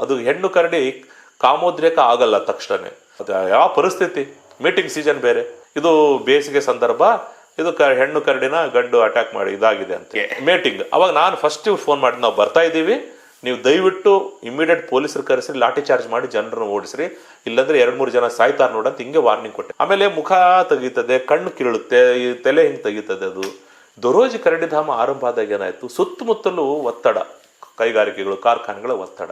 ಅದು ಹೆಣ್ಣು ಕರಡಿ ಕಾಮೋದ್ರೇಕ ಆಗಲ್ಲ ತಕ್ಷಣ. ಅದು ಯಾವ ಪರಿಸ್ಥಿತಿ, ಮೀಟಿಂಗ್ ಸೀಸನ್ ಬೇರೆ, ಇದು ಬೇಸಿಗೆ ಸಂದರ್ಭ, ಇದು ಹೆಣ್ಣು ಕರಡಿನ ಗಂಡು ಅಟ್ಯಾಕ್ ಮಾಡಿ ಇದಾಗಿದೆ ಅಂತ ಮೀಟಿಂಗ್. ಅವಾಗ ನಾನು ಫಸ್ಟ್ ಫೋನ್ ಮಾಡಿ, ನಾವು ಬರ್ತಾ ಇದ್ದೀವಿ, ನೀವು ದಯವಿಟ್ಟು ಇಮಿಡಿಯೇಟ್ ಪೊಲೀಸರು ಕರೆಸಿ ಲಾಠಿ ಚಾರ್ಜ್ ಮಾಡಿ ಜನರನ್ನು ಓಡಿಸ್ರಿ, ಇಲ್ಲಾಂದ್ರೆ 2-3 ಜನ ಸಾಯ್ತಾರ ನೋಡಂತ ಹಿಂಗೆ ವಾರ್ನಿಂಗ್ ಕೊಟ್ಟೆ. ಆಮೇಲೆ ಮುಖ ತೆಗೀತದೆ, ಕಣ್ಣು ಕಿರುಳುತ್ತೆ, ಈ ತಲೆ ಹಿಂಗೆ ತೆಗೀತದೆ. ಅದು ದೊರೋಜಿ ಕರಡಿಧಾಮ ಆರಂಭ ಆದಾಗ ಏನಾಯ್ತು, ಸುತ್ತಮುತ್ತಲೂ ಒತ್ತಡ, ಕೈಗಾರಿಕೆಗಳು, ಕಾರ್ಖಾನೆಗಳ ಒತ್ತಡ.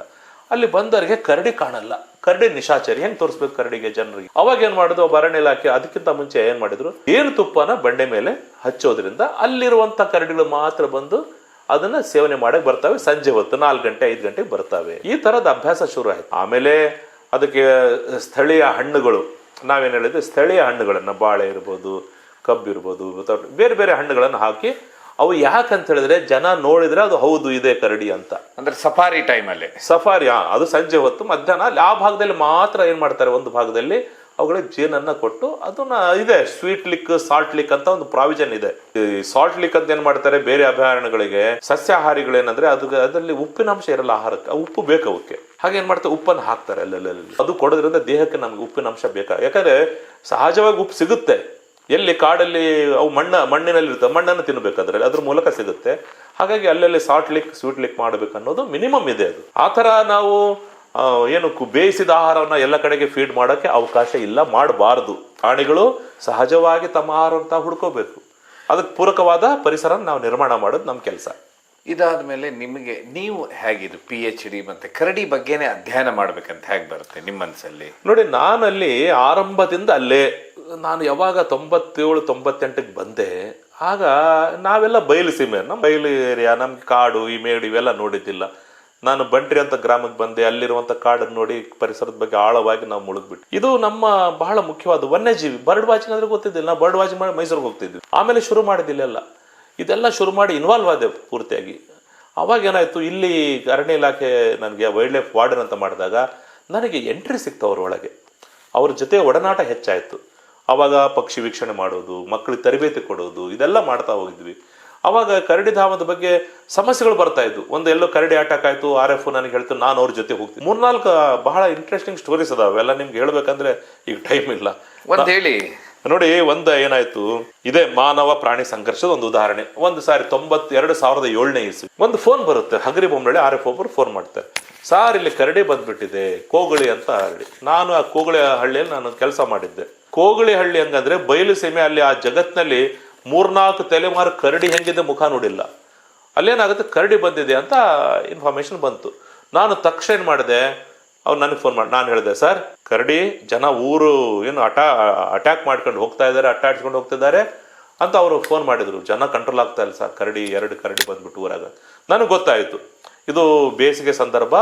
ಅಲ್ಲಿ ಬಂದವರಿಗೆ ಕರಡಿ ಕಾಣಲ್ಲ, ಕರಡಿ ನಿಶಾಚರಿ, ಹೆಂಗ್ ತೋರಿಸ್ಬೇಕು ಕರಡಿಗೆ ಜನರಿಗೆ? ಅವಾಗ ಏನ್ ಮಾಡಿದ್ರು, ಅರಣ್ಯ ಇಲಾಖೆ ಅದಕ್ಕಿಂತ ಮುಂಚೆ ಏನ್ ಮಾಡಿದ್ರು, ಏನು ತುಪ್ಪನ ಬಂಡೆ ಮೇಲೆ ಹಚ್ಚೋದ್ರಿಂದ ಅಲ್ಲಿರುವಂತ ಕರಡಿಗಳು ಮಾತ್ರ ಬಂದು ಅದನ್ನ ಸೇವನೆ ಮಾಡಕ್ ಬರ್ತವೆ. ಸಂಜೆ ಹೊತ್ತು 4 ಗಂಟೆ 5 ಗಂಟೆಗೆ ಬರ್ತವೆ. ಈ ತರದ ಅಭ್ಯಾಸ ಶುರು ಆಯ್ತು. ಆಮೇಲೆ ಅದಕ್ಕೆ ಸ್ಥಳೀಯ ಹಣ್ಣುಗಳು, ನಾವೇನ್ ಹೇಳಿದ್ವಿ, ಸ್ಥಳೀಯ ಹಣ್ಣುಗಳನ್ನ, ಬಾಳೆ ಇರ್ಬೋದು, ಕಬ್ಬು ಇರ್ಬೋದು, ಬೇರೆ ಬೇರೆ ಹಣ್ಣುಗಳನ್ನ ಹಾಕಿ, ಅವು ಯಾಕಂತ ಹೇಳಿದ್ರೆ ಜನ ನೋಡಿದ್ರೆ ಅದು ಹೌದು ಇದೆ ಕರಡಿ ಅಂತ. ಅಂದ್ರೆ ಸಫಾರಿ ಟೈಮಲ್ಲಿ, ಸಫಾರಿ ಅದು ಸಂಜೆ ಹೊತ್ತು ಮಧ್ಯಾಹ್ನ ಆ ಭಾಗದಲ್ಲಿ ಮಾತ್ರ ಏನ್ ಮಾಡ್ತಾರೆ, ಒಂದು ಭಾಗದಲ್ಲಿ ಅವುಗಳಿಗೆ ಜೇನನ್ನ ಕೊಟ್ಟು ಅದನ್ನ ಇದೆ ಸ್ವೀಟ್ ಲಿಕ್, ಸಾಲ್ಟ್ ಲಿಕ್ ಅಂತ ಒಂದು ಪ್ರಾವಿಷನ್ ಇದೆ. ಈ ಸಾಲ್ಟ್ ಲಿಕ್ ಅಂತ ಏನ್ ಮಾಡ್ತಾರೆ, ಬೇರೆ ಅಭಯಾರಣ್ಯಗಳಿಗೆ ಸಸ್ಯಾಹಾರಿಗಳೇನಂದ್ರೆ ಅದರಲ್ಲಿ ಉಪ್ಪಿನಾಂಶ ಇರಲ್ಲ ಆಹಾರಕ್ಕೆ, ಉಪ್ಪು ಬೇಕು ಅವಕ್ಕೆ. ಹಾಗೆ ಏನ್ ಮಾಡ್ತಾರೆ, ಉಪ್ಪನ್ನು ಹಾಕ್ತಾರೆ ಅಲ್ಲೆಲ್ಲ. ಅದು ಕೊಡೋದ್ರಿಂದ ದೇಹಕ್ಕೆ ನಮ್ಗೆ ಉಪ್ಪಿನಾಂಶ ಬೇಕಾಗ, ಯಾಕಂದ್ರೆ ಸಹಜವಾಗಿ ಉಪ್ಪು ಸಿಗುತ್ತೆ ಎಲ್ಲಿ, ಕಾಡಲ್ಲಿ ಅವು ಮಣ್ಣಿನಲ್ಲಿ ಇರುತ್ತೆ, ಮಣ್ಣನ್ನು ತಿನ್ಬೇಕಾದ್ರೆ ಅದ್ರ ಮೂಲಕ ಸಿಗುತ್ತೆ. ಹಾಗಾಗಿ ಅಲ್ಲಲ್ಲಿ ಸಾಲ್ಟ್ ಲಿಕ್, ಸ್ವೀಟ್ ಲಿಕ್ ಮಾಡ್ಬೇಕು ಅನ್ನೋದು ಮಿನಿಮಮ್ ಇದೆ. ಅದು ಆ ಥರ ನಾವು ಏನು ಬೇಯಿಸಿದ ಆಹಾರವನ್ನ ಎಲ್ಲ ಕಡೆಗೆ ಫೀಡ್ ಮಾಡೋಕ್ಕೆ ಅವಕಾಶ ಇಲ್ಲ, ಮಾಡಬಾರ್ದು. ಪ್ರಾಣಿಗಳು ಸಹಜವಾಗಿ ತಮ್ಮ ಆಹಾರವನ್ನು ಹುಡ್ಕೋಬೇಕು. ಅದಕ್ಕೆ ಪೂರಕವಾದ ಪರಿಸರ ನಾವು ನಿರ್ಮಾಣ ಮಾಡೋದು ನಮ್ಮ ಕೆಲಸ. ಇದಾದ್ಮೇಲೆ ನಿಮಗೆ ನೀವು ಹೇಗಿದ್ದು PhD ಮತ್ತೆ ಕರಡಿ ಬಗ್ಗೆನೇ ಅಧ್ಯಯನ ಮಾಡ್ಬೇಕಂತ ಹೇಗೆ ಬರುತ್ತೆ ನಿಮ್ಮ ಮನಸ್ಸಲ್ಲಿ? ನೋಡಿ, ನಾನಲ್ಲಿ ಆರಂಭದಿಂದ ಅಲ್ಲೇ, ನಾನು ಯಾವಾಗ 97-98ಕ್ಕೆ ಬಂದೆ, ಆಗ ನಾವೆಲ್ಲ ಬಯಲು ಸೀಮೆ, ನಮ್ಮ ಬಯಲು ಏರಿಯಾ, ನಮ್ಗೆ ಕಾಡು, ಈ ಮೇಡು ಇವೆಲ್ಲ ನೋಡಿದ್ದಿಲ್ಲ. ನಾನು ಬಂಟ್ರಿ ಅಂತ ಗ್ರಾಮಕ್ಕೆ ಬಂದೆ, ಅಲ್ಲಿರುವಂತ ಕಾಡನ್ನು ನೋಡಿ ಪರಿಸರದ ಬಗ್ಗೆ ಆಳವಾಗಿ ನಾವು ಮುಳುಗ್ಬಿಟ್ಟು. ಇದು ನಮ್ಮ ಬಹಳ ಮುಖ್ಯವಾದ ವನ್ಯಜೀವಿ. ಬರ್ಡ್ ವಾಚಿಂಗ್ ಅಂದ್ರೆ ಗೊತ್ತಿದ್ದಿಲ್ಲ, ನಾವು ಬರ್ಡ್ ವಾಚಿಂಗ್ ಮಾಡಿ ಮೈಸೂರಿಗೆ ಹೋಗ್ತಿದ್ವಿ. ಆಮೇಲೆ ಶುರು ಮಾಡಿದ್ದಿಲ್ಲ, ಇದೆಲ್ಲ ಶುರು ಮಾಡಿ ಇನ್ವಾಲ್ವ್ ಆದೆ ಪೂರ್ತಿಯಾಗಿ. ಅವಾಗ ಏನಾಯ್ತು, ಇಲ್ಲಿ ಅರಣ್ಯ ಇಲಾಖೆ ನನಗೆ ವೈಲ್ಡ್ ಲೈಫ್ ವಾರ್ಡನ್ ಅಂತ ಮಾಡಿದಾಗ ನನಗೆ ಎಂಟ್ರಿ ಸಿಕ್ತು ಅವ್ರ ಒಳಗೆ, ಅವ್ರ ಜೊತೆ ಒಡನಾಟ ಹೆಚ್ಚಾಯ್ತು. ಅವಾಗ ಪಕ್ಷಿ ವೀಕ್ಷಣೆ ಮಾಡೋದು, ಮಕ್ಕಳಿಗೆ ತರಬೇತಿ ಕೊಡೋದು, ಇದೆಲ್ಲ ಮಾಡ್ತಾ ಹೋಗಿದ್ವಿ. ಅವಾಗ ಕರಡಿಧಾಮದ ಬಗ್ಗೆ ಸಮಸ್ಯೆಗಳು ಬರ್ತಾ ಇದ್ವು. ಎಲ್ಲೋ ಕರಡಿ ಅಟ್ಯಾಕ್ ಆಯ್ತು, RF ನನಗೆ ಹೇಳ್ತು, ನಾನು ಅವ್ರ ಜೊತೆ ಹೋಗ್ತೀನಿ. 3-4 ಬಹಳ ಇಂಟ್ರೆಸ್ಟಿಂಗ್ ಸ್ಟೋರೀಸ್ ಅದಾವೆ, ಎಲ್ಲ ನಿಮ್ಗೆ ಹೇಳ್ಬೇಕಂದ್ರೆ ಈಗ ಟೈಮ್ ಇಲ್ಲ. ಒಂದ್ ಹೇಳಿ. ನೋಡಿ, ಏನಾಯ್ತು, ಇದೇ ಮಾನವ ಪ್ರಾಣಿ ಸಂಘರ್ಷದ ಒಂದು ಉದಾಹರಣೆ. ಒಂದು ಸಾರಿ 2007ನೇ ಇಸ್ವಿ ಒಂದು ಫೋನ್ ಬರುತ್ತೆ, ಹಗರಿ ಬೊಮ್ಮನಹಳ್ಳಿ RF ಒಬ್ಬರು ಫೋನ್ ಮಾಡ್ತಾರೆ, ಸಾರ್ ಇಲ್ಲಿ ಕರಡಿ ಬಂದ್ಬಿಟ್ಟಿದೆ, ಕೋಗಳಿ ಅಂತ ಹಳ್ಳಿ. ನಾನು ಆ ಕೋಗಳಿ ಹಳ್ಳಿಯಲ್ಲಿ ನಾನು ಕೆಲಸ ಮಾಡಿದ್ದೆ. ಕೋಗಳಿ ಹಳ್ಳಿ ಹಂಗಂದ್ರೆ ಬಯಲು ಸೀಮೆ, ಅಲ್ಲಿ ಆ ಜಗತ್ನಲ್ಲಿ 3-4 ತಲೆಮಾರು ಕರಡಿ ಹೆಂಗಿದೆ ಮುಖ ನೋಡಿಲ್ಲ. ಅಲ್ಲೇನಾಗುತ್ತೆ, ಕರಡಿ ಬಂದಿದೆ ಅಂತ ಇನ್ಫಾರ್ಮೇಶನ್ ಬಂತು. ನಾನು ತಕ್ಷಣ ಏನ್ ಮಾಡಿದೆ, ಅವ್ರು ನನಗೆ ಫೋನ್ ಮಾಡಿ, ನಾನು ಹೇಳಿದೆ, ಸರ್ ಕರಡಿ ಜನ ಊರು ಏನು ಅಟ್ಯಾಕ್ ಮಾಡ್ಕೊಂಡು ಹೋಗ್ತಾ ಇದ್ದಾರೆ, ಅಟ್ಟಾಡ್ಸ್ಕೊಂಡು ಹೋಗ್ತಿದ್ದಾರೆ ಅಂತ ಅವರು ಫೋನ್ ಮಾಡಿದ್ರು. ಜನ ಕಂಟ್ರೋಲ್ ಆಗ್ತಾ ಇಲ್ಲ ಸರ್, 2 ಕರಡಿ ಬಂದ್ಬಿಟ್ಟು ಊರಾಗ. ನನಗೆ ಗೊತ್ತಾಯ್ತು ಇದು ಬೇಸಿಗೆ ಸಂದರ್ಭ,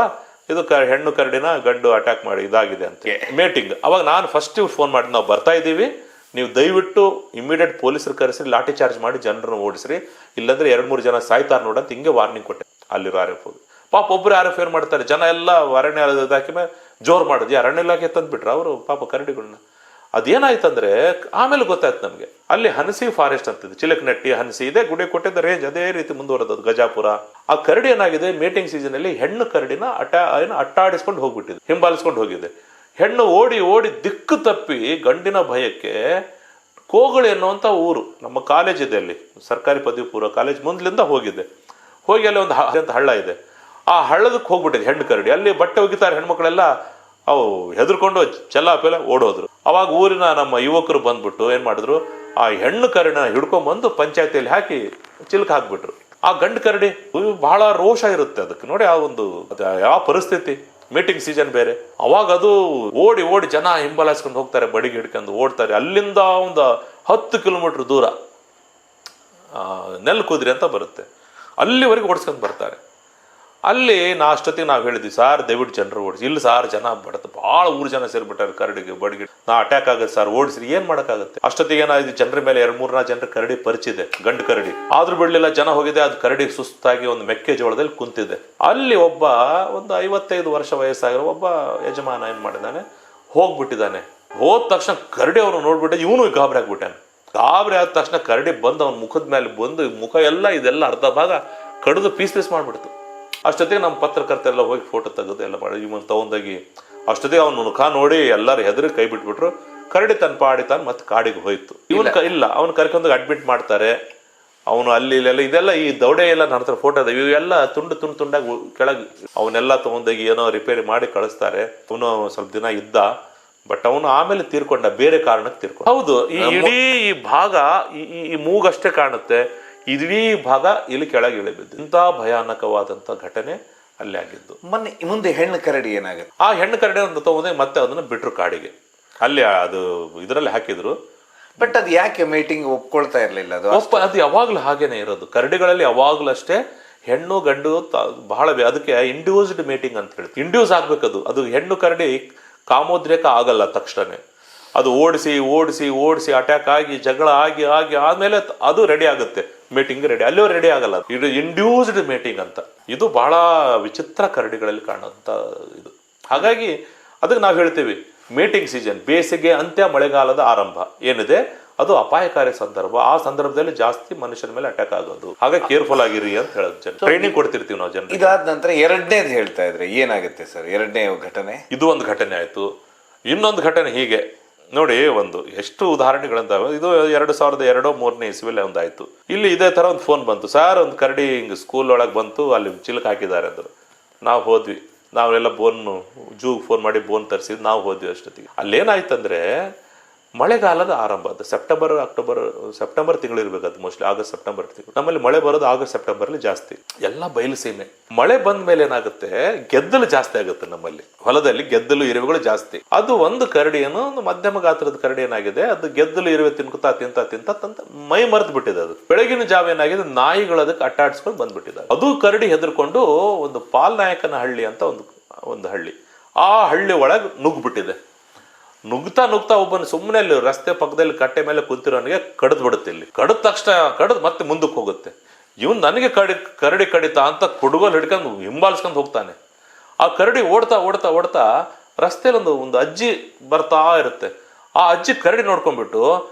ಇದು ಹೆಣ್ಣು ಕರಡಿನ ಗಂಡು ಅಟ್ಯಾಕ್ ಮಾಡಿ ಇದಾಗಿದೆ ಅಂತ ಮೀಟಿಂಗ್. ಅವಾಗ ನಾನು ಫಸ್ಟ್ ಫೋನ್ ಮಾಡಿ, ನಾವು ಬರ್ತಾ ಇದ್ದೀವಿ, ನೀವು ದಯವಿಟ್ಟು ಇಮಿಡಿಯೇಟ್ ಪೊಲೀಸರು ಕರೆಸಿ ಲಾಠಿ ಚಾರ್ಜ್ ಮಾಡಿ ಜನರನ್ನು ಓಡಿಸ್ರಿ, ಇಲ್ಲಾಂದ್ರೆ 2-3 ಜನ ಸಾಯ್ತಾರ ನೋಡಂತ ಹಿಂಗೆ ವಾರ್ನಿಂಗ್ ಕೊಟ್ಟೆ. ಅಲ್ಲಿರೋ RF ಪಾಪ ಒಬ್ರು RF ಏನ್ ಮಾಡ್ತಾರೆ, ಜನ ಎಲ್ಲ ಅರಣ್ಯ ಇಲಾಖೆ ಮೇಲೆ ಜೋರ್ ಮಾಡೋದು, ಅರಣ್ಯ ಇಲಾಖೆ ತಂದ್ಬಿಟ್ರು ಅವರು ಪಾಪ ಕರಡಿಗಳನ್ನ. ಅದೇನಾಯ್ತಂದ್ರೆ ಆಮೇಲೆ ಗೊತ್ತಾಯ್ತು ನಮ್ಗೆ, ಅಲ್ಲಿ ಹನಸಿ ಫಾರೆಸ್ಟ್ ಅಂತಿದೆ, ಚಿಲಕನಟ್ಟಿ, ಹನಸಿ ಇದೆ, ಗುಡಿಕೊಟ್ಟದ ರೇಂಜ್ ಅದೇ ರೀತಿ ಮುಂದುವರೆದದು, ಗಜಾಪುರ. ಆ ಕರಡಿ ಏನಾಗಿದೆ, ಮೀಟಿಂಗ್ ಸೀಸನ್ ಅಲ್ಲಿ ಹೆಣ್ಣು ಕರಡಿನ ಅಟ್ಟಾಡಿಸ್ಕೊಂಡು ಹೋಗ್ಬಿಟ್ಟಿದೆ, ಹಿಂಬಾಲಿಸ್ಕೊಂಡು ಹೋಗಿದೆ. ಹೆಣ್ಣು ಓಡಿ ಓಡಿ ದಿಕ್ಕು ತಪ್ಪಿ ಗಂಡಿನ ಭಯಕ್ಕೆ ಕೋಗಳಿ ಅನ್ನುವಂಥ ಊರು, ನಮ್ಮ ಕಾಲೇಜ್ ಇದೆ ಅಲ್ಲಿ, ಸರ್ಕಾರಿ ಪದವಿ ಪೂರ್ವ ಕಾಲೇಜ್ ಮುಂದ್ಲಿಂದ ಹೋಗಿದೆ. ಹೋಗಿ ಅಲ್ಲಿ ಒಂದು ಹಳ್ಳ ಇದೆ, ಆ ಹಳ್ಳದಕ್ಕೆ ಹೋಗ್ಬಿಟ್ಟಿದೆ ಹೆಣ್ಣು ಕರಡಿ. ಅಲ್ಲಿ ಬಟ್ಟೆ ಒಗಿತಾರೆ ಹೆಣ್ಮಕ್ಳೆಲ್ಲ, ಅವು ಹೆದರ್ಕೊಂಡು ಚೆಲ್ಲಾಪೆಲ್ಲ ಓಡೋದ್ರು. ಅವಾಗ ಊರಿನ ನಮ್ಮ ಯುವಕರು ಬಂದ್ಬಿಟ್ಟು ಏನ್ ಮಾಡಿದ್ರು, ಆ ಹೆಣ್ಣು ಕರಡಿನ ಹಿಡ್ಕೊಂಡ್ಬಂದು ಪಂಚಾಯತಿಯಲ್ಲಿ ಹಾಕಿ ಚಿಲ್ಕ ಹಾಕ್ಬಿಟ್ರು. ಆ ಗಂಡು ಕರಡಿ ಬಹಳ ರೋಷ ಇರುತ್ತೆ ಅದಕ್ಕೆ. ನೋಡಿ, ಆ ಒಂದು ಯಾವ ಪರಿಸ್ಥಿತಿ, ಮೀಟಿಂಗ್ ಸೀಸನ್ ಬೇರೆ. ಅವಾಗ ಅದು ಓಡಿ ಓಡಿ ಜನ ಹಿಂಬಾಲಿಸ್ಕೊಂಡು ಹೋಗ್ತಾರೆ, ಬಡಿಗೆ ಹಿಡ್ಕೊಂಡು ಓಡ್ತಾರೆ. ಅಲ್ಲಿಂದ ಒಂದು 10 ಕಿಲೋಮೀಟರ್ ದೂರ ನೆಲ್ಕುದ್ರಿ ಅಂತ ಬರುತ್ತೆ, ಅಲ್ಲಿವರೆಗೆ ಓಡಿಸ್ಕೊಂಡು ಬರ್ತಾರೆ. ಅಲ್ಲಿ ಅಷ್ಟೊತ್ತಿಗೆ ನಾವು ಹೇಳಿದ್ವಿ, ಸಾರ್ ದಯವಿಟ್ಟು ಜನರು ಓಡಿಸಿ. ಇಲ್ಲ ಸಾರ್, ಜನ ಬಡತ ಭಾಳ ಊರು ಜನ ಸೇರ್ಬಿಟ್ಟಾರೆ ಕರಡಿಗೆ, ಬಡಿಗೆ ಅಟ್ಯಾಕ್ ಆಗುತ್ತೆ ಸರ್, ಓಡಿಸ್ರಿ. ಏನ್ ಮಾಡೋಕ್ಕಾಗುತ್ತೆ? ಅಷ್ಟೊತ್ತಿಗೆ ಏನಾಯ್ತು, ಜನರ ಮೇಲೆ 2-3 ಜನರ ಕರಡಿ ಪರಿಚಿದೆ, ಗಂಡು ಕರಡಿ. ಆದ್ರೂ ಬಿಡ್ಲಿಲ್ಲ, ಜನ ಹೋಗಿದೆ. ಅದು ಕರಡಿ ಸುಸ್ತಾಗಿ ಒಂದು ಮೆಕ್ಕೆಜೋಳದಲ್ಲಿ ಕುಂತಿದೆ. ಅಲ್ಲಿ ಒಂದು 55 ವರ್ಷ ವಯಸ್ಸಾಗಿರೋ ಒಬ್ಬ ಯಜಮಾನ ಏನ್ ಮಾಡಿದಾನೆ, ಹೋಗ್ಬಿಟ್ಟಿದ್ದಾನೆ. ಹೋದ ತಕ್ಷಣ ಕರಡಿ ಅವನು ನೋಡ್ಬಿಟ್ಟೆ, ಇವನು ಗಾಬರಿ ಆಗ್ಬಿಟ್ಟಾನೆ. ಗಾಬರಿ ಆದ ತಕ್ಷಣ ಕರಡಿ ಬಂದು ಅವನ ಮುಖದ ಮೇಲೆ ಬಂದು, ಮುಖ ಎಲ್ಲ ಇದೆಲ್ಲ ಅರ್ಧ ಭಾಗ ಕಡಿದು ಪೀಸ್ ಮಾಡ್ಬಿಡ್ತು. ಅಷ್ಟೊತ್ತಿಗೆ ನಮ್ಮ ಪತ್ರಕರ್ತೆಲ್ಲ ಹೋಗಿ ಫೋಟೋ ತೆಗೆದು ಎಲ್ಲ ಮಾಡಿ ಇವನ್ ತಗೊಂಡೋಗಿ ಅಷ್ಟೊತ್ತಿಗೆ ಅವ್ನ ಮುಖ ನೋಡಿ ಎಲ್ಲರೂ ಹೆದರಿ ಕೈ ಬಿಟ್ಬಿಟ್ರು. ಕರಡಿ ತನ್ನ ಪಾಡಿ ತಾನು ಮತ್ತೆ ಕಾಡಿಗೆ ಹೋಯ್ತು. ಇಲ್ಲ ಅವ್ನು ಕರ್ಕೊಂಡೋಗಿ ಅಡ್ಮಿಟ್ ಮಾಡ್ತಾರೆ. ಅವನು ಅಲ್ಲಿ ಇಲ್ಲೆಲ್ಲ ಇದೆಲ್ಲ ಈ ದೌಡೆ ಎಲ್ಲ ನನ್ನ ಹತ್ರ ಫೋಟೋ ಇದೆ, ಇವೆಲ್ಲ ತುಂಡಾಗಿ ಕೆಳಗೆ ಅವನ್ನೆಲ್ಲ ತಗೊಂಡೋಗಿ ಏನೋ ರಿಪೇರಿ ಮಾಡಿ ಕಳಿಸ್ತಾರೆ. ಅವನು ಸ್ವಲ್ಪ ದಿನ ಇದ್ದ, ಬಟ್ ಅವನು ಆಮೇಲೆ ತೀರ್ಕೊಂಡ, ಬೇರೆ ಕಾರಣಕ್ಕೆ ತೀರ್ಕೊಂಡ. ಹೌದು, ಈ ಇಡೀ ಈ ಭಾಗ ಈ ಮೂಗಷ್ಟೇ ಕಾಣುತ್ತೆ, ಇಡೀ ಭಾಗ ಇಲ್ಲಿ ಕೆಳಗೆ ಇಳಿಬಿದ್ದು. ಇಂಥ ಭಯಾನಕವಾದಂತ ಘಟನೆ ಅಲ್ಲಿ ಆಗಿದ್ದು. ಮುಂದೆ ಹೆಣ್ಣು ಕರಡಿ ಏನಾಗುತ್ತೆ? ಆ ಹೆಣ್ಣು ಕರಡಿ ಒಂದು ತಗೊಂಡೆ ಮತ್ತೆ ಅದನ್ನ ಬಿಟ್ರು ಕಾಡಿಗೆ. ಅಲ್ಲಿ ಅದು ಇದರಲ್ಲಿ ಹಾಕಿದ್ರು. ಬಟ್ ಅದು ಯಾಕೆ ಮೀಟಿಂಗ್ ಒಪ್ಕೊಳ್ತಾ ಇರ್ಲಿಲ್ಲ? ಅದು ಯಾವಾಗ್ಲೂ ಹಾಗೇನೆ ಇರೋದು. ಕರಡಿಗಳಲ್ಲಿ ಯಾವಾಗ್ಲೂ ಅಷ್ಟೇ ಹೆಣ್ಣು ಗಂಡು ಬಹಳ ಅದಕ್ಕೆ ಇಂಡ್ಯೂಸ್ಡ್ ಮೀಟಿಂಗ್ ಅಂತ ಹೇಳಿ ಇಂಡ್ಯೂಸ್ ಆಗ್ಬೇಕದು. ಅದು ಹೆಣ್ಣು ಕರಡಿ ಕಾಮೋದ್ರೇಕ ಆಗಲ್ಲ ತಕ್ಷಣ. ಅದು ಓಡಿಸಿ ಅಟ್ಯಾಕ್ ಆಗಿ ಜಗಳ ಆಗಿ ಆದ್ಮೇಲೆ ಅದು ರೆಡಿ ಆಗುತ್ತೆ, ಮೀಟಿಂಗ್ ರೆಡಿ. ಅಲ್ಲಿಯೂ ರೆಡಿ ಆಗಲ್ಲ. ಇದು ಇಂಡ್ಯೂಸ್ಡ್ ಮೀಟಿಂಗ್ ಅಂತ. ಇದು ಬಹಳ ವಿಚಿತ್ರ ಕರಡಿಗಳಲ್ಲಿ ಕಾಣುವಂತ ಇದು. ಹಾಗಾಗಿ ಅದಕ್ಕೆ ನಾವು ಹೇಳ್ತೀವಿ ಮೀಟಿಂಗ್ ಸೀಸನ್, ಬೇಸಿಗೆ ಅಂತ್ಯ, ಮಳೆಗಾಲದ ಆರಂಭ ಏನಿದೆ ಅದು ಅಪಾಯಕಾರಿ ಸಂದರ್ಭ. ಆ ಸಂದರ್ಭದಲ್ಲಿ ಜಾಸ್ತಿ ಮನುಷ್ಯನ ಮೇಲೆ ಅಟ್ಯಾಕ್ ಆಗೋದು. ಹಾಗಾಗಿ ಕೇರ್ಫುಲ್ ಆಗಿರಿ ಅಂತ ಹೇಳೋದು. ಟ್ರೈನಿಂಗ್ ಕೊಡ್ತಿರ್ತೀವಿ ನಾವು ಜನರಿಗೆ. ಇದಾದ ನಂತರ ಎರಡನೇದು ಹೇಳ್ತಾ ಇದ್ರೆ ಏನಾಗುತ್ತೆ ಸರ್? ಎರಡನೇ ಘಟನೆ ಇದು ಒಂದು ಘಟನೆ ಆಯ್ತು. ಇನ್ನೊಂದು ಘಟನೆ ಹೀಗೆ ನೋಡಿ, ಒಂದು ಎಷ್ಟು ಉದಾಹರಣೆಗಳಂತಾವೆ. ಇದು 2002-3 ಇಸ್ವಿಯಲ್ಲಿ ಒಂದಾಯ್ತು. ಇಲ್ಲಿ ಇದೇ ತರ ಒಂದು ಫೋನ್ ಬಂತು. ಸರ್ ಒಂದು ಕರಡಿ ಹಿಂಗ್ ಸ್ಕೂಲ್ ಒಳಗೆ ಬಂತು, ಅಲ್ಲಿ ಚಿಲ್ಕ್ ಹಾಕಿದ್ದಾರೆ ಅಂದ್ರು. ನಾವು ಹೋದ್ವಿ. ನಾವೆಲ್ಲ ಜೂಗ್ ಫೋನ್ ಮಾಡಿ ಬೋನ್ ತರಿಸಿದ್. ನಾವು ಹೋದ್ವಿ. ಅಷ್ಟೊತ್ತಿಗೆ ಅಲ್ಲೇನಾಯ್ತಂದ್ರೆ ಮಳೆಗಾಲದ ಆರಂಭ. ಅದು ಸೆಪ್ಟೆಂಬರ್ ತಿಂಗಳು ಇರ್ಬೇಕು. ಅದು ಮೋಸ್ಟ್ಲಿ ಆಗಸ್ಟ್ ಸೆಪ್ಟೆಂಬರ್ ತಿಂಗಳು. ನಮ್ಮಲ್ಲಿ ಮಳೆ ಬರೋದು ಆಗಸ್ಟ್ ಸೆಪ್ಟೆಂಬರ್ ಅಲ್ಲಿ ಜಾಸ್ತಿ. ಎಲ್ಲ ಬಯಲು ಸೀಮೆ. ಮಳೆ ಬಂದ ಮೇಲೆ ಏನಾಗುತ್ತೆ, ಗೆದ್ದಲು ಜಾಸ್ತಿ ಆಗುತ್ತೆ. ನಮ್ಮಲ್ಲಿ ಹೊಲದಲ್ಲಿ ಗೆದ್ದಲು ಇರುವೆಗಳು ಜಾಸ್ತಿ. ಅದು ಒಂದು ಕರಡಿಯನ್ನು, ಒಂದು ಮಧ್ಯಮ ಗಾತ್ರದ ಕರಡಿ ಏನಾಗಿದೆ, ಅದು ಗೆದ್ದಲು ಇರುವೆ ತಿಂತ ಮೈ ಮರೆತು ಬಿಟ್ಟಿದೆ. ಅದು ಬೆಳಗಿನ ಜಾವ ಏನಾಗಿದೆ, ನಾಯಿಗಳು ಅದಕ್ಕೆ ಅಟ್ಟಾಡ್ಸ್ಕೊಂಡು ಬಂದ್ಬಿಟ್ಟಿದೆ. ಅದು ಕರಡಿ ಹೆದರ್ಕೊಂಡು ಒಂದು ಪಾಲ್ನಾಯಕನ ಹಳ್ಳಿ ಅಂತ ಒಂದು ಹಳ್ಳಿ, ಆ ಹಳ್ಳಿ ಒಳಗೆ ನುಗ್ಬಿಟ್ಟಿದೆ. ನುಗ್ತಾ ಒಬ್ಬನ ಸುಮ್ಮನೆ ಅಲ್ಲಿ ರಸ್ತೆ ಪಕ್ಕದಲ್ಲಿ ಕಟ್ಟೆ ಮೇಲೆ ಕುಂತಿರೋನಿಗೆ ಕಡಿದ್ ಬಿಡುತ್ತೆ. ಇಲ್ಲಿ ಕಡಿದ ತಕ್ಷಣ ಮತ್ತೆ ಮುಂದಕ್ಕೆ ಹೋಗುತ್ತೆ. ಇವನ್ ನನಗೆ ಕರಡಿ ಕಡಿತಾ ಅಂತ ಕುಡುಗೋಲ್ ಹಿಡ್ಕೊಂಡು ಹಿಂಬಾಲಿಸ್ಕೊಂಡು ಹೋಗ್ತಾನೆ. ಆ ಕರಡಿ ಓಡ್ತಾ ರಸ್ತೆಯಲ್ಲಿ ಒಂದು ಅಜ್ಜಿ ಬರ್ತಾ ಇರುತ್ತೆ. ಆ ಅಜ್ಜಿ ಕರಡಿ ನೋಡ್ಕೊಂಡ್ಬಿಟ್ಟು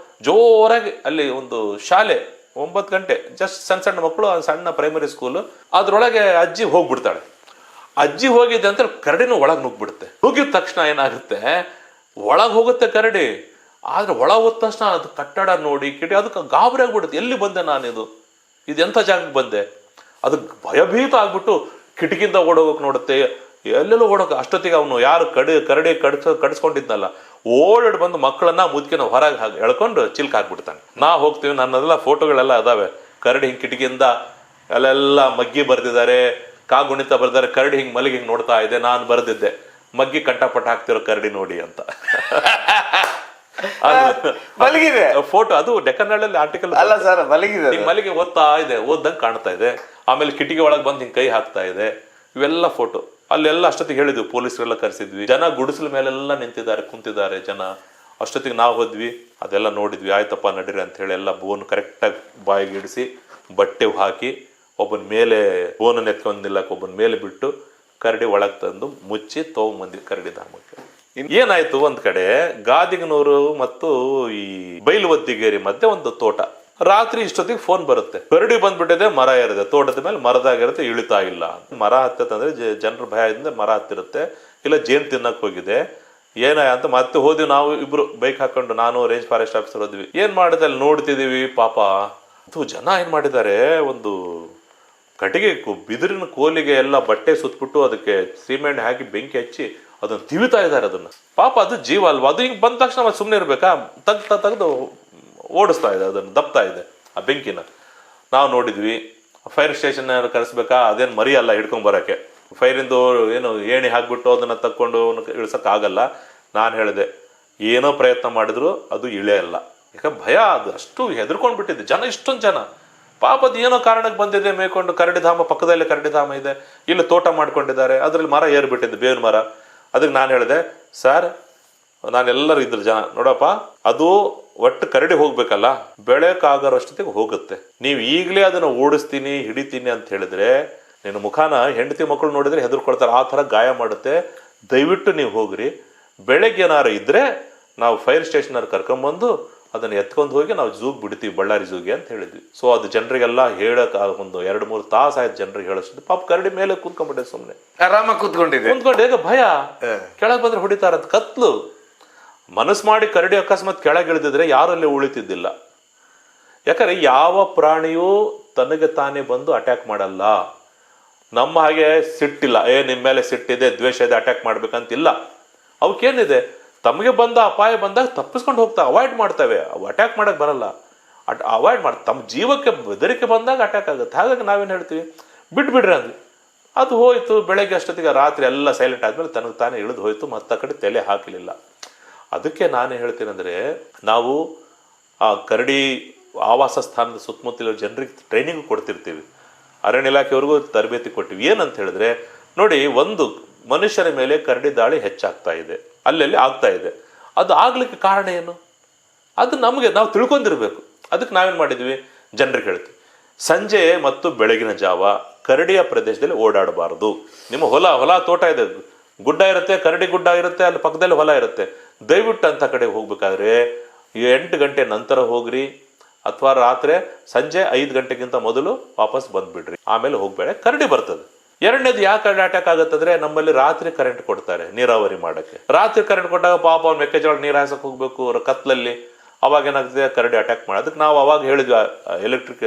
ಜೋರಾಗಿ ಅಲ್ಲಿ ಒಂದು ಶಾಲೆ 9 ಗಂಟೆ, ಜಸ್ಟ್ ಸಣ್ಣ ಮಕ್ಕಳು, ಸಣ್ಣ ಪ್ರೈಮರಿ ಸ್ಕೂಲ್, ಅದ್ರೊಳಗೆ ಅಜ್ಜಿ ಹೋಗ್ಬಿಡ್ತಾಳೆ. ಅಜ್ಜಿ ಹೋಗಿದೆ ಅಂತ ಕರಡಿನೂ ಒಳಗೆ ನುಗ್ಬಿಡುತ್ತೆ. ನುಗ್ಗಿದ ತಕ್ಷಣ ಏನಾಗುತ್ತೆ, ಒಳಗೆ ಹೋಗುತ್ತೆ ಕರಡಿ. ಆದ್ರೆ ಒಳಗೆ ಹೋದ ತಕ್ಷಣ ಅದು ಕಟ್ಟಡ ನೋಡಿ ಅದಕ್ಕೆ ಗಾಬರಿ ಆಗ್ಬಿಡುತ್ತೆ. ಎಲ್ಲಿ ಬಂದೆ ನಾನಿದು ಎಂಥ ಜಾಗಕ್ಕೆ ಬಂದೆ? ಅದಕ್ಕೆ ಭಯಭೀತ ಆಗ್ಬಿಟ್ಟು ಕಿಟಕಿಯಿಂದ ಓಡೋಗಕ್ಕೆ ನೋಡುತ್ತೆ, ಎಲ್ಲೆಲ್ಲೋ ಓಡೋಕೆ. ಅಷ್ಟೊತ್ತಿಗೆ ಅವನು ಯಾರು ಕರಡಿ ಕಡಿಸ್ಕೊಂಡಿದ್ನಲ್ಲ, ಓಡಾಡಿ ಬಂದು ಮಕ್ಕಳನ್ನ ಮುದ್ಕಿನ ಹೊರಗೆ ಎಳ್ಕೊಂಡು ಚಿಲ್ಕ್ ಹಾಕ್ಬಿಡ್ತಾನೆ. ನಾ ಹೋಗ್ತೀವಿ, ನನ್ನದೆಲ್ಲ ಫೋಟೋಗಳೆಲ್ಲ ಅದಾವೆ. ಕರಡಿ ಹಿಂಗೆ ಕಿಟಕಿಯಿಂದ ಅಲ್ಲೆಲ್ಲ ಮಗ್ಗಿ ಬರ್ದಿದ್ದಾರೆ, ಕಾಗುಣಿತ ಬರ್ದಿದ್ದಾರೆ. ಕರಡಿ ಹಿಂಗೆ ಮಲಗಿ ಹಿಂಗೆ ನೋಡ್ತಾ ಇದೆ. ನಾನು ಬರ್ದಿದ್ದೆ, ಮಗ್ಗಿ ಕಂಠಪಟ್ಟ ಹಾಕ್ತಿರೋ ಕರಡಿ ನೋಡಿ ಅಂತ. ಮಲಗಿದೆ ಫೋಟೋ. ಅದು ಡೆಕ್ಕನ್ನಲ್ಲಿ ಆರ್ಟಿಕಲ್ ಅಲ್ಲ ಸರ್, ಮಲಗಿದೆ. ಮಲಗಿ ಓದ್ದಂಗೆ ಕಾಣ್ತಾ ಇದೆ. ಆಮೇಲೆ ಕಿಟಕಿ ಒಳಗೆ ಬಂದು ಹಿಂಗೆ ಕೈ ಹಾಕ್ತಾ ಇದೆ. ಇವೆಲ್ಲ ಫೋಟೋ. ಅಲ್ಲೆಲ್ಲ ಅಷ್ಟೊತ್ತಿಗೆ ಹೇಳಿದ್ವಿ, ಪೊಲೀಸರೆಲ್ಲ ಕರೆಸಿದ್ವಿ. ಜನ ಗುಡಿಸಲ ಮೇಲೆಲ್ಲ ಕುಂತಿದ್ದಾರೆ ಜನ. ಅಷ್ಟೊತ್ತಿಗೆ ನಾವು ಹೋದ್ವಿ, ಅದೆಲ್ಲ ನೋಡಿದ್ವಿ. ಆಯ್ತಪ್ಪ ನಡೀರಿ ಅಂತ ಹೇಳಿ ಎಲ್ಲ ಬೋನ್ ಕರೆಕ್ಟಾಗಿ ಬಾಯಿಗೆ ಇಡಿಸಿ, ಬಟ್ಟೆ ಹಾಕಿ, ಒಬ್ಬನ ಮೇಲೆ ಬೋನ್ ಎತ್ಕೊಂಡು ನಿಲ್ಲಕ್ಕೆ ಒಬ್ಬನ ಮೇಲೆ ಬಿಟ್ಟು ಕರಡಿ ಒಳಗೆ ತಂದು ಮುಚ್ಚಿ ತಗೊಂಬಂದ್ವಿ ಕರಡಿ ಧಾಮಕ್ಕೆ. ಏನಾಯ್ತು, ಒಂದ್ ಕಡೆ ಗಾದಿಗನೂರು ಮತ್ತು ಈ ಬೈಲುವದ್ದಿಗೇರಿ ಮಧ್ಯೆ ಒಂದು ತೋಟ. ರಾತ್ರಿ ಇಷ್ಟೊತ್ತಿಗೆ ಫೋನ್ ಬರುತ್ತೆ, ಕರಡಿ ಬಂದ್ಬಿಟ್ಟಿದೆ, ಮರ ಏರಿದೆ, ತೋಟದ ಮೇಲೆ ಮರದಾಗಿರುತ್ತೆ, ಇಳಿತಾ ಇಲ್ಲ. ಮರ ಹತ್ತಂದ್ರೆ ಜನರ ಭಯದಿಂದ ಮರ ಹತ್ತಿರುತ್ತೆ, ಇಲ್ಲ ಜೇನ್ ತಿನ್ನಕ್ ಹೋಗಿದೆ ಅಂತ ಮತ್ತೆ ಹೋದ್ವಿ. ನಾವು ಇಬ್ರು ಬೈಕ್ ಹಾಕೊಂಡು, ನಾನು ರೇಂಜ್ ಫಾರೆಸ್ಟ್ ಆಫೀಸರ್ ಹೋದ್ವಿ. ಏನ್ ಮಾಡಿದೆ ಅಲ್ಲಿ ನೋಡ್ತಿದೀವಿ. ಪಾಪ ಜನ ಏನ್ ಮಾಡಿದ್ದಾರೆ, ಒಂದು ಕಟ್ಟಿಗೆ ಬಿದಿರಿನ ಕೋಲಿಗೆ ಎಲ್ಲ ಬಟ್ಟೆ ಸುತ್ತಬಿಟ್ಟು ಅದಕ್ಕೆ ಸಿಮೆಂಟ್ ಹಾಕಿ ಬೆಂಕಿ ಹಚ್ಚಿ ಅದನ್ನ ತಿವಿತಾ ಇದ್ದಾರೆ. ಅದನ್ನ ಪಾಪ ಅದು ಜೀವ ಅಲ್ವಾ, ಅದು ಹಿಂಗೆ ಬಂದ ತಕ್ಷಣ ಮತ್ತೆ ಸುಮ್ಮನೆ ಇರ್ಬೇಕಾ? ತೆಗ್ದು ಓಡಿಸ್ತಾ ಇದೆ, ಅದನ್ನು ದಬ್ತಾ ಇದೆ ಆ ಬೆಂಕಿನ. ನಾವು ನೋಡಿದ್ವಿ. ಫೈರ್ ಸ್ಟೇಷನ್ ಕರೆಸ್ಬೇಕಾ? ಅದೇನು ಮರಿ ಅಲ್ಲ ಹಿಡ್ಕೊಂಡ್ ಬರೋಕ್ಕೆ. ಫೈರಿಂದು ಏನು ಏಣಿ ಹಾಕ್ಬಿಟ್ಟು ಅದನ್ನ ತಕ್ಕೊಂಡು ಇಳ್ಸಕ್ ಆಗಲ್ಲ. ನಾನು ಹೇಳಿದೆ, ಏನೋ ಪ್ರಯತ್ನ ಮಾಡಿದ್ರು ಅದು ಇಳಿಯಲ್ಲ. ಯಾಕೆ ಭಯ, ಅದು ಅಷ್ಟು ಹೆದರ್ಕೊಂಡ್ಬಿಟ್ಟಿದೆ ಜನ. ಇಷ್ಟೊಂದು ಜನ ಪಾಪದ ಏನೋ ಕಾರಣಕ್ಕೆ ಬಂದಿದೆ ಮೇಯ್ಕೊಂಡು. ಕರಡಿಧಾಮ ಪಕ್ಕದಲ್ಲೇ ಕರಡಿಧಾಮ ಇದೆ, ಇಲ್ಲಿ ತೋಟ ಮಾಡ್ಕೊಂಡಿದ್ದಾರೆ, ಅದ್ರಲ್ಲಿ ಮರ ಏರ್ಬಿಟ್ಟಿದೆ, ಬೇವಿನ ಮರ. ಅದಕ್ಕೆ ನಾನು ಹೇಳಿದೆ, ಸರ್ ನಾನೆಲ್ಲರೂ ಇದ್ರು ಜನ, ನೋಡಪ್ಪ ಅದು ಒಟ್ಟು ಕರಡಿ ಹೋಗ್ಬೇಕಲ್ಲ, ಬೆಳಕಾಗೋಷ್ಟೊತ್ತಿಗೆ ಹೋಗುತ್ತೆ. ನೀವು ಈಗಲೇ ಅದನ್ನ ಓಡಿಸ್ತೀನಿ ಹಿಡಿತೀನಿ ಅಂತ ಹೇಳಿದ್ರೆ ನಿನ್ನ ಮುಖಾನ ಹೆಂಡತಿ ಮಕ್ಕಳು ನೋಡಿದ್ರೆ ಹೆದರ್ಕೊಳ್ತಾರೆ, ಆ ಥರ ಗಾಯ ಮಾಡುತ್ತೆ. ದಯವಿಟ್ಟು ನೀವು ಹೋಗ್ರಿ, ಬೆಳಗ್ಗೆ ಏನಾರು ಇದ್ರೆ ನಾವು ಫೈರ್ ಸ್ಟೇಷನ್ ಕರ್ಕೊಂಬಂದು ಅದನ್ನ ಎತ್ಕೊಂಡು ಹೋಗಿ ನಾವು ಝೂಗ್ ಬಿಡ್ತೀವಿ, ಬಳ್ಳಾರಿ ಝೂಗೆ ಅಂತ ಹೇಳಿದ್ವಿ. ಸೊ ಅದು ಜನರಿಗೆಲ್ಲ ಹೇಳಕ್ ಒಂದು 2-3 ತಾಸು ಆಯ್ತು ಜನರಿಗೆ ಹೇಳೋಷ್ಟು. ಪಾಪ ಕರಡಿ ಮೇಲೆ ಕೂತ್ಕೊಂಡ್ಬಿಟ್ಟೆ, ಸುಮ್ಮನೆ ಆರಾಮಾಗಿ ಕೂತ್ಕೊಂಡಿದೆ. ಈಗ ಭಯ, ಕೆಳಗೆ ಬಂದ್ರೆ ಹೊಡಿತಾರಂತ ಕತ್ಲು. ಮನಸ್ಸು ಮಾಡಿ ಕರಡಿ ಅಕಸ್ಮಾತ್ ಕೆಳಗೆ ಇಳಿದಿದ್ರೆ ಯಾರಲ್ಲಿ ಉಳಿತಿದ್ದಿಲ್ಲ. ಯಾಕಂದ್ರೆ ಯಾವ ಪ್ರಾಣಿಯೂ ತನಗೆ ತಾನೇ ಬಂದು ಅಟ್ಯಾಕ್ ಮಾಡಲ್ಲ. ನಮ್ಮ ಹಾಗೆ ಸಿಟ್ಟಿಲ್ಲ, ನಿಮ್ಮ ಮೇಲೆ ಸಿಟ್ಟಿದೆ, ದ್ವೇಷ ಇದೆ, ಅಟ್ಯಾಕ್ ಮಾಡ್ಬೇಕಂತಿಲ್ಲ. ಅವಕ್ಕೇನಿದೆ, ತಮಗೆ ಬಂದ ಅಪಾಯ ಬಂದಾಗ ತಪ್ಪಿಸ್ಕೊಂಡು ಹೋಗ್ತಾ ಅವಾಯ್ಡ್ ಮಾಡ್ತವೆ. ಅವು ಅಟ್ಯಾಕ್ ಮಾಡಕ್ ಬರಲ್ಲ, ಅವಾಯ್ಡ್ ಮಾಡ್ತಾ ತಮ್ಮ ಜೀವಕ್ಕೆ ಬೆದರಿಕೆ ಬಂದಾಗ ಅಟ್ಯಾಕ್ ಆಗುತ್ತೆ. ಹಾಗಾಗಿ ನಾವೇನು ಹೇಳ್ತೀವಿ, ಬಿಡ್ಬಿಡ್ರಿ ಅಂದ್ವಿ. ಅದು ಹೋಯ್ತು. ಬೆಳಗ್ಗೆ ಅಷ್ಟೊತ್ತಿಗೆ ರಾತ್ರಿ ಎಲ್ಲ ಸೈಲೆಂಟ್ ಆದ್ಮೇಲೆ ತನಗೆ ತಾನೇ ಇಳಿದು ಹೋಯ್ತು. ಮತ್ತೆ ಆ ಕಡೆ ತಲೆ ಹಾಕಲಿಲ್ಲ. ಅದಕ್ಕೆ ನಾನು ಹೇಳ್ತೀನಂದ್ರೆ, ನಾವು ಆ ಕರಡಿ ಆವಾಸ ಸ್ಥಾನದ ಸುತ್ತಮುತ್ತಲಿರೋ ಜನರಿಗೆ ಟ್ರೈನಿಂಗ್ ಕೊಡ್ತಿರ್ತೀವಿ. ಅರಣ್ಯ ಇಲಾಖೆವರೆಗೂ ತರಬೇತಿ ಕೊಟ್ಟಿವಿ. ಏನಂತ ಹೇಳಿದ್ರೆ, ನೋಡಿ, ಒಂದು ಮನುಷ್ಯರ ಮೇಲೆ ಕರಡಿ ದಾಳಿ ಹೆಚ್ಚಾಗ್ತಾ ಇದೆ, ಅಲ್ಲಲ್ಲಿ ಆಗ್ತಾ ಇದೆ. ಅದು ಆಗ್ಲಿಕ್ಕೆ ಕಾರಣ ಏನು? ಅದು ನಾವು ತಿಳ್ಕೊಂಡಿರ್ಬೇಕು. ಅದಕ್ಕೆ ನಾವೇನು ಮಾಡಿದ್ವಿ, ಜನರಿಗೆ ಹೇಳ್ತೀವಿ, ಸಂಜೆ ಮತ್ತು ಬೆಳಗಿನ ಜಾವ ಕರಡಿಯ ಪ್ರದೇಶದಲ್ಲಿ ಓಡಾಡಬಾರದು. ನಿಮ್ಮ ಹೊಲ ತೋಟ ಇದೆ, ಗುಡ್ಡ ಇರುತ್ತೆ, ಕರಡಿ ಗುಡ್ಡ ಇರುತ್ತೆ, ಅಲ್ಲಿ ಪಕ್ಕದಲ್ಲಿ ಹೊಲ ಇರುತ್ತೆ. ದಯವಿಟ್ಟು ಅಂತ ಕಡೆ ಹೋಗ್ಬೇಕಾದ್ರೆ 8 ಗಂಟೆ ನಂತರ ಹೋಗ್ರಿ, ಅಥವಾ ರಾತ್ರಿ ಸಂಜೆ 5 ಗಂಟೆಗಿಂತ ಮೊದಲು ವಾಪಸ್ ಬಂದ್ಬಿಡ್ರಿ. ಆಮೇಲೆ ಹೋಗ್ಬೇಡ, ಕರಡಿ ಬರ್ತದೆ. ಎರಡನೇದು ಯಾಕೆ ಅಟ್ಯಾಕ್ ಆಗುತ್ತಂದ್ರೆ, ನಮ್ಮಲ್ಲಿ ರಾತ್ರಿ ಕರೆಂಟ್ ಕೊಡ್ತಾರೆ ನೀರಾವರಿ ಮಾಡಕ್ಕೆ. ರಾತ್ರಿ ಕರೆಂಟ್ ಕೊಟ್ಟಾಗ ಪಾಪ ಅವ್ನು ಮೆಕ್ಕೆಜೋಳ ನೀರು ಹಾಸಕ್ ಹೋಗ್ಬೇಕು ಕತ್ಲಲ್ಲಿ. ಅವಾಗ ಏನಾಗ್ತದೆ, ಕರಡಿ ಅಟ್ಯಾಕ್ ಮಾಡೋದು. ಅದಕ್ಕೆ ನಾವು ಅವಾಗ ಹೇಳಿದ್ವಿ ಎಲೆಕ್ಟ್ರಿಕ್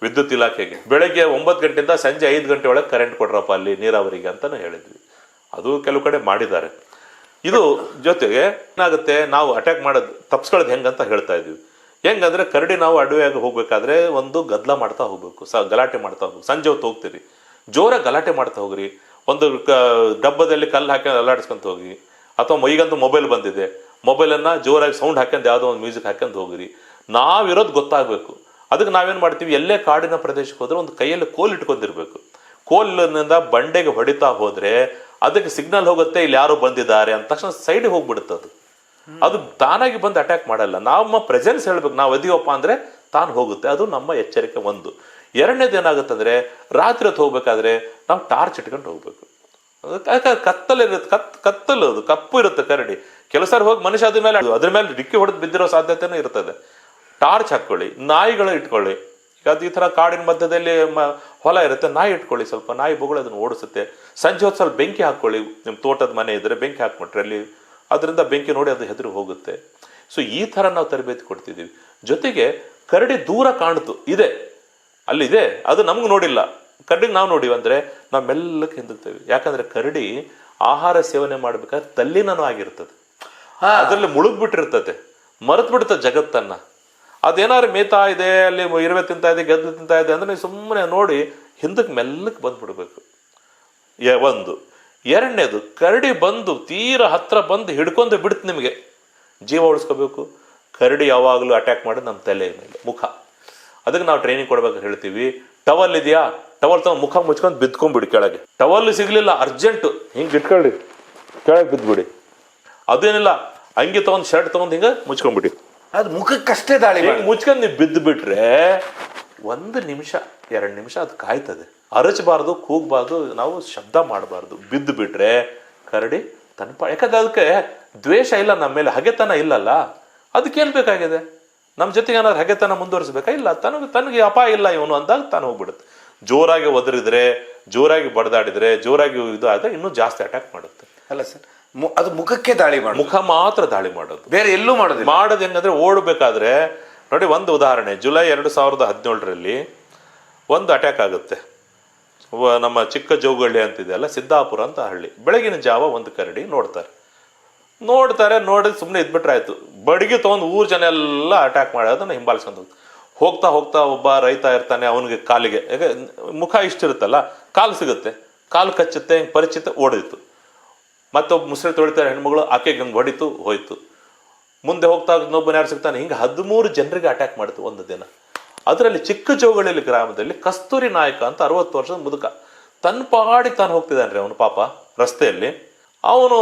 ವಿದ್ಯುತ್ ಇಲಾಖೆಗೆ, ಬೆಳಗ್ಗೆ 9 ಗಂಟೆಯಿಂದ ಸಂಜೆ 5 ಗಂಟೆ ಒಳಗೆ ಕರೆಂಟ್ ಕೊಡ್ರಪ್ಪ ಅಲ್ಲಿ ನೀರಾವರಿಗೆ ಅಂತಾನು ಹೇಳಿದ್ವಿ. ಅದು ಕೆಲವು ಕಡೆ ಮಾಡಿದ್ದಾರೆ. ಇದು ಜೊತೆಗೆ ಏನಾಗುತ್ತೆ, ನಾವು ಅಟ್ಯಾಕ್ ಮಾಡೋದು ತಪ್ಸ್ಕೊಳ್ಳೋದು ಹೆಂಗಂತ ಹೇಳ್ತಾ ಇದ್ವಿ. ಹೆಂಗಂದ್ರೆ, ಕರಡಿ ನಾವು ಅಡವಿಯಾಗಿ ಹೋಗ್ಬೇಕಾದ್ರೆ ಒಂದು ಗದ್ದಲ ಮಾಡ್ತಾ ಹೋಗ್ಬೇಕು, ಗಲಾಟೆ ಮಾಡ್ತಾ ಹೋಗ್ಬೇಕು. ಸಂಜೆ ಹೊತ್ತು ಹೋಗ್ತೀರಿ, ಜೋರಾಗಿ ಗಲಾಟೆ ಮಾಡ್ತಾ ಹೋಗ್ರಿ. ಒಂದು ಡಬ್ಬದಲ್ಲಿ ಕಲ್ಲು ಹಾಕಿ ಅಲ್ಲಾಡಿಸ್ಕೊಂತ ಹೋಗಿ, ಅಥವಾ ಈಗಂತೂ ಮೊಬೈಲ್ ಬಂದಿದೆ, ಮೊಬೈಲನ್ನು ಜೋರಾಗಿ ಸೌಂಡ್ ಹಾಕ್ಯಂದು ಯಾವುದೋ ಒಂದು ಮ್ಯೂಸಿಕ್ ಹಾಕ್ಯಂದು ಹೋಗ್ರಿ. ನಾವಿರೋದು ಗೊತ್ತಾಗಬೇಕು. ಅದಕ್ಕೆ ನಾವೇನು ಮಾಡ್ತೀವಿ, ಎಲ್ಲೇ ಕಾಡಿನ ಪ್ರದೇಶಕ್ಕೆ ಹೋದ್ರೆ ಒಂದು ಕೈಯಲ್ಲಿ ಕೋಲ್ ಇಟ್ಕೊಂಡಿರ್ಬೇಕು. ಕೋಲಿನಿಂದ ಬಂಡೆಗೆ ಹೊಡಿತಾ ಹೋದ್ರೆ ಅದಕ್ಕೆ ಸಿಗ್ನಲ್ ಹೋಗುತ್ತೆ, ಇಲ್ಲಿ ಯಾರು ಬಂದಿದ್ದಾರೆ ಅಂತ ತಕ್ಷಣ ಸೈಡಿಗೆ ಹೋಗ್ಬಿಡುತ್ತೆ. ಅದು ತಾನಾಗಿ ಬಂದು ಅಟ್ಯಾಕ್ ಮಾಡಲ್ಲ. ನಮ್ಮ ಪ್ರೆಸೆನ್ಸ್ ಹೇಳ್ಬೇಕು, ನಾವು ಅದೀವಪ್ಪ ಅಂದ್ರೆ ತಾನು ಹೋಗುತ್ತೆ. ಅದು ನಮ್ಮ ಎಚ್ಚರಿಕೆ ಒಂದು. ಎರಡನೇದು ಏನಾಗುತ್ತೆ ಅಂದ್ರೆ, ರಾತ್ರಿ ಹೊತ್ತು ಹೋಗ್ಬೇಕಾದ್ರೆ ನಾವು ಟಾರ್ಚ್ ಇಟ್ಕೊಂಡು ಹೋಗ್ಬೇಕು. ಕತ್ತಲು ಅದು ಕಪ್ಪು ಇರುತ್ತೆ ಕರಡಿ. ಕೆಲವು ಸಾರಿ ಹೋಗಿ ಮನುಷ್ಯ ಅದ್ರ ಮೇಲೆ ಡಿಕ್ಕಿ ಹೊಡೆದು ಬಿದ್ದಿರೋ ಸಾಧ್ಯತೆನೂ ಇರ್ತದೆ. ಟಾರ್ಚ್ ಹಾಕೊಳ್ಳಿ, ನಾಯಿಗಳು ಇಟ್ಕೊಳ್ಳಿ. ಈಗ ಅದು ಈ ತರ ಕಾಡಿನ ಮಧ್ಯದಲ್ಲಿ ಹೊಲ ಇರುತ್ತೆ, ನಾಯಿ ಇಟ್ಕೊಳ್ಳಿ. ಸ್ವಲ್ಪ ನಾಯಿ ಬೊಗಳು ಅದನ್ನು ಓಡಿಸುತ್ತೆ. ಸಂಜೆ ಹೊತ್ತು ಸ್ವಲ್ಪ ಬೆಂಕಿ ಹಾಕೊಳ್ಳಿ. ನಿಮ್ಮ ತೋಟದ ಮನೆ ಇದ್ರೆ ಬೆಂಕಿ ಹಾಕ್ಬಿಟ್ರೆ ಅಲ್ಲಿ ಅದರಿಂದ ಬೆಂಕಿ ನೋಡಿ ಅದು ಹೆದರು ಹೋಗುತ್ತೆ. ಸೊ ಈ ತರ ನಾವು ತರಬೇತಿ ಕೊಡ್ತಿದ್ದೀವಿ. ಜೊತೆಗೆ ಕರಡಿ ದೂರ ಕಾಣ್ತು ಇದೆ, ಅಲ್ಲಿದೆ, ಅದು ನಮ್ಗೆ ನೋಡಿಲ್ಲ, ಕರಡಿಗೆ ನಾವು ನೋಡಿವಿ ಅಂದ್ರೆ ನಾವು ಮೆಲ್ಲಕ್ಕೆ ಹಿಂದುತ್ತೇವೆ. ಯಾಕಂದ್ರೆ ಕರಡಿ ಆಹಾರ ಸೇವನೆ ಮಾಡ್ಬೇಕಾದ್ರೆ ತಲ್ಲಿನೂ ಆಗಿರ್ತದೆ, ಅದರಲ್ಲಿ ಮುಳುಗ್ಬಿಟ್ಟಿರ್ತದೆ, ಮರೆತು ಬಿಡ್ತದೆ ಜಗತ್ತನ್ನ. ಅದೇನಾದ್ರು ಮೇತಾ ಇದೆ, ಅಲ್ಲಿ ಇರುವೆ ತಿಂತಾ ಇದೆ, ಗೆದ್ದು ತಿಂತಾ ಇದೆ ಅಂದ್ರೆ ನೀವು ಸುಮ್ಮನೆ ನೋಡಿ ಹಿಂದಕ್ಕೆ ಮೆಲ್ಲಕ್ಕೆ ಬಂದ್ಬಿಡ್ಬೇಕು. ಒಂದು. ಎರಡನೇದು, ಕರಡಿ ಬಂದು ತೀರ ಹತ್ರ ಬಂದು ಹಿಡ್ಕೊಂಡು ಬಿಡುತ್ತೆ, ನಿಮಗೆ ಜೀವ ಉಳಿಸ್ಕೋಬೇಕು. ಕರಡಿ ಯಾವಾಗಲೂ ಅಟ್ಯಾಕ್ ಮಾಡೋದು ನಮ್ಮ ತಲೆ ಮೇಲೆ, ಮುಖ. ಅದಕ್ಕೆ ನಾವು ಟ್ರೈನಿಂಗ್ ಕೊಡ್ಬೇಕು ಹೇಳ್ತೀವಿ. ಟವಲ್ ಇದೆಯಾ, ಟವಲ್ ತಗೊಂಡು ಮುಖ ಮುಚ್ಕೊಂಡು ಬಿದ್ಕೊಂಡ್ಬಿಡಿ ಕೆಳಗೆ. ಟವಲ್ ಸಿಗ್ಲಿಲ್ಲ, ಅರ್ಜೆಂಟ್ ಹಿಂಗೆ ಇಟ್ಕೊಳ್ಳಿ, ಕೆಳಗೆ ಬಿದ್ದುಬಿಡಿ. ಅದೇನಿಲ್ಲ, ಅಂಗಿ ತಗೊಂಡು ಶರ್ಟ್ ತಗೊಂಡು ಹಿಂಗೆ ಮುಚ್ಕೊಂಡ್ಬಿಡಿ. ಅದು ಮುಖಕ್ಕಷ್ಟೇ ದಾಳಿ ಮುಚ್ಕೊಂಡು ನೀವು ಬಿದ್ದು ಬಿಟ್ರೆ 1 ನಿಮಿಷ 2 ನಿಮಿಷ ಅದು ಕಾಯ್ತದೆ. ಅರಚಬಾರ್ದು, ಕೂಗಬಾರ್ದು, ನಾವು ಶಬ್ದ ಮಾಡಬಾರ್ದು. ಬಿದ್ದು ಬಿಟ್ರೆ ಕರಡಿ ಯಾಕಂದ್ರೆ ಅದಕ್ಕೆ ದ್ವೇಷ ಇಲ್ಲ ನಮ್ಮ ಮೇಲೆ, ಹಗೆತನ ಇಲ್ಲಲ್ಲ. ಅದಕ್ಕೇನ್ ಬೇಕಾಗಿದೆ? ನಮ್ಮ ಜೊತೆಗೆ ಏನಾದ್ರು ಹಗೆತನ ಮುಂದುವರಿಸಬೇಕಾ? ಇಲ್ಲ, ತನಗೆ ಅಪಾಯ ಇಲ್ಲ ಇವನು ಅಂದಾಗ ತಾನು ಹೋಗ್ಬಿಡುತ್ತೆ. ಜೋರಾಗಿ ಒದರಿದ್ರೆ, ಜೋರಾಗಿ ಬಡದಾಡಿದ್ರೆ, ಜೋರಾಗಿ ಇದು ಆದ್ರೆ ಇನ್ನೂ ಜಾಸ್ತಿ ಅಟ್ಯಾಕ್ ಮಾಡುತ್ತೆ. ಅಲ್ಲ ಸರ್, ಅದು ಮುಖಕ್ಕೆ ದಾಳಿ ಮಾಡೋದು, ಮುಖ ಮಾತ್ರ ದಾಳಿ ಮಾಡೋದು, ಬೇರೆ ಎಲ್ಲೂ ಮಾಡೋದು. ಹೆಂಗಂದ್ರೆ, ಓಡಬೇಕಾದ್ರೆ ನೋಡಿ, ಒಂದು ಉದಾಹರಣೆ, ಜುಲೈ 2017ರಲ್ಲಿ ಒಂದು ಅಟ್ಯಾಕ್ ಆಗುತ್ತೆ. ನಮ್ಮ ಚಿಕ್ಕ ಜೋಗಳ್ಳಿ ಅಂತಿದೆ ಅಲ್ಲ, ಸಿದ್ದಾಪುರ ಅಂತ ಹಳ್ಳಿ. ಬೆಳಗಿನ ಜಾವ ಒಂದು ಕರಡಿ ನೋಡಿ ಸುಮ್ಮನೆ ಇದ್ಬಿಟ್ರೆ ಆಯ್ತು. ಬಡಿಗೆ ತಗೊಂಡು ಊರ್ ಜನ ಎಲ್ಲ ಅಟ್ಯಾಕ್ ಮಾಡೋದನ್ನ ಹಿಂಬಾಲಿಸ್ಕೊಂಡು ಹೋಗ್ತಾ ಒಬ್ಬ ರೈತ ಇರ್ತಾನೆ, ಅವನಿಗೆ ಕಾಲಿಗೆ ಮುಖ ಇಷ್ಟಿರುತ್ತಲ್ಲ, ಕಾಲು ಸಿಗುತ್ತೆ, ಕಾಲು ಕಚ್ಚುತ್ತೆ, ಹಿಂಗೆ ಪರಿಚಿತ ಓಡಿತು. ಮತ್ತೊಬ್ಬ ಮುಸ್ರೆ ತೊಳಿತಾರೆ ಹೆಣ್ಮಗಳು, ಆಕೆಗೆ ಹಿಂಗೆ ಹೊಡಿತು, ಹೋಯ್ತು. ಮುಂದೆ ಹೋಗ್ತಾ ಇನ್ನೊಬ್ಬನ ಯಾರು ಸಿಗ್ತಾನೆ, ಹಿಂಗೆ 13 ಜನರಿಗೆ ಅಟ್ಯಾಕ್ ಮಾಡಿತು ಒಂದು ದಿನ. ಅದರಲ್ಲಿ ಚಿಕ್ಕ ಜೋಗಳ್ಳಿ ಗ್ರಾಮದಲ್ಲಿ ಕಸ್ತೂರಿ ನಾಯಕ ಅಂತ 60 ವರ್ಷದ ಮುದುಕ, ತನ್ನ ಪಾಡಿಗೆ ತಾನು ಹೋಗ್ತಿದ್ದಾನೆ ಅವನು ಪಾಪ ರಸ್ತೆಯಲ್ಲಿ. ಅವನು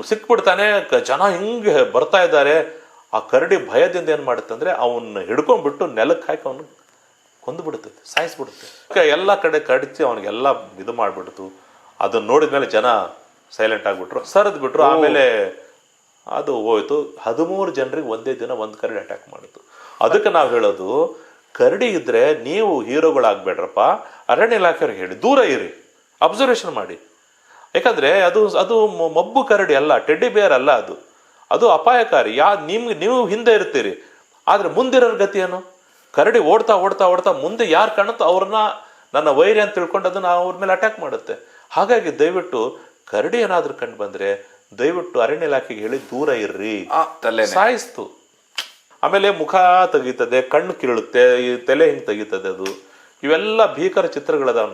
ಸಿಕ್ಬಿಡ್ತಾನೆ, ಜನ ಹಿಂಗೆ ಬರ್ತಾ ಇದ್ದಾರೆ. ಆ ಕರಡಿ ಭಯದಿಂದ ಏನ್ ಮಾಡುತ್ತೆ ಅಂದ್ರೆ, ಅವನ್ನ ಹಿಡ್ಕೊಂಡ್ಬಿಟ್ಟು ನೆಲಕ್ಕೆ ಹಾಕಿ ಅವನು ಕೊಂದು ಬಿಡುತ್ತೆ, ಸಾಯಿಸ್ಬಿಡುತ್ತೆ. ಎಲ್ಲ ಕಡೆ ಕಡಿಸಿ ಅವನಿಗೆಲ್ಲ ಇದು ಮಾಡ್ಬಿಡ್ತು. ಅದನ್ನ ನೋಡಿದ್ಮೇಲೆ ಜನ ಸೈಲೆಂಟ್ ಆಗ್ಬಿಟ್ರು, ಸರಿದ್ ಬಿಟ್ರು. ಆಮೇಲೆ ಅದು ಹೋಯ್ತು. 13 ಜನರಿಗೆ ಒಂದೇ ದಿನ ಒಂದು ಕರಡಿ ಅಟ್ಯಾಕ್ ಮಾಡಿತು. ಅದಕ್ಕೆ ನಾವು ಹೇಳೋದು, ಕರಡಿ ಇದ್ರೆ ನೀವು ಹೀರೋಗಳಾಗ್ಬೇಡ್ರಪ್ಪ, ಅರಣ್ಯ ಇಲಾಖೆಯವ್ರಿಗೆ ಹೇಳಿ ದೂರ ಇರಿ, ಅಬ್ಸರ್ವೇಷನ್ ಮಾಡಿ. ಯಾಕಂದ್ರೆ ಅದು ಅದು ಮಬ್ಬು ಕರಡಿ ಅಲ್ಲ, ಟೆಡ್ಡಿ ಬೇರ್ ಅಲ್ಲ, ಅದು ಅಪಾಯಕಾರಿ. ನೀವು ಹಿಂದೆ ಇರ್ತೀರಿ, ಆದ್ರೆ ಮುಂದಿರೋ ಗತಿ ಏನು? ಕರಡಿ ಓಡ್ತಾ ಓಡ್ತಾ ಓಡ್ತಾ ಮುಂದೆ ಯಾರು ಕಾಣುತ್ತೋ ಅವ್ರನ್ನ ನನ್ನ ವೈರಿ ಅಂತ ತಿಳ್ಕೊಂಡು ಅದನ್ನ ಅವ್ರ ಮೇಲೆ ಅಟ್ಯಾಕ್ ಮಾಡುತ್ತೆ. ಹಾಗಾಗಿ ದಯವಿಟ್ಟು ಕರಡಿ ಏನಾದ್ರೂ ಕಂಡು ಬಂದ್ರೆ ದಯವಿಟ್ಟು ಅರಣ್ಯ ಇಲಾಖೆಗೆ ಹೇಳಿ ದೂರ ಇರ್ರಿ. ಸಾಯಿಸ್ತು. ಆಮೇಲೆ ಮುಖ ತೆಗೀತದೆ, ಕಣ್ಣು ಕಿರುಳುತ್ತೆ, ಈ ತಲೆ ಹಿಂಗ್ ತೆಗೀತದೆ. ಇವೆಲ್ಲ ಭೀಕರ ಚಿತ್ರಗಳದಾವ.